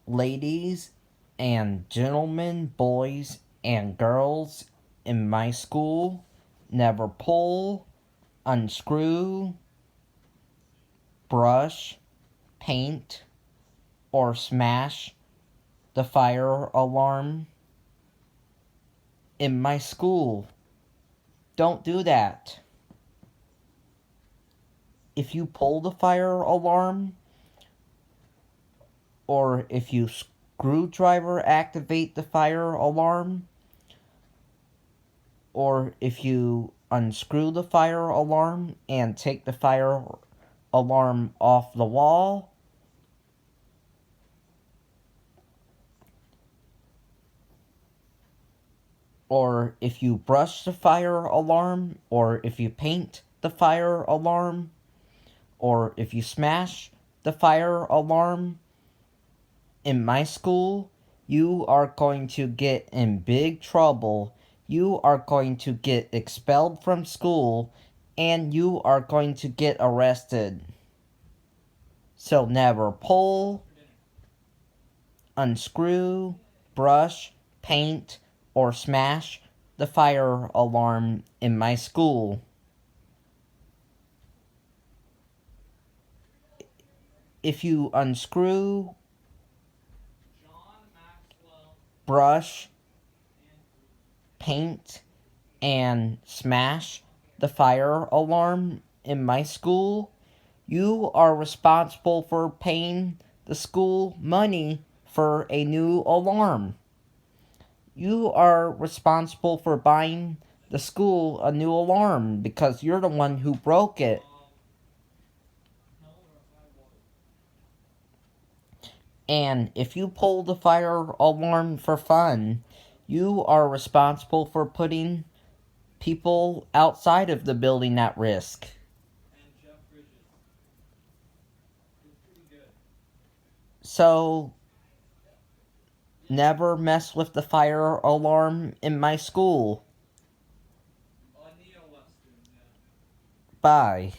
Ladies and gentlemen, boys and girls in my school, never pull, unscrew, brush, paint, or smash the fire alarm in my school. Don't do that. If you pull the fire alarm, or if you screwdriver activate the fire alarm, or if you unscrew the fire alarm and take the fire alarm off the wall, or if you brush the fire alarm, or if you paint the fire alarm, or if you smash the fire alarm in my school, you are going to get in big trouble. You are going to get expelled from school, and you are going to get arrested. So never pull, unscrew, brush, paint, or smash the fire alarm in my school. If you unscrew, brush, paint, and smash the fire alarm in my school, you are responsible for paying the school money for a new alarm. You are responsible for buying the school a new alarm because you're the one who broke it. And if you pull the fire alarm for fun, you are responsible for putting people outside of the building at risk. So, never mess with the fire alarm in my school. Bye.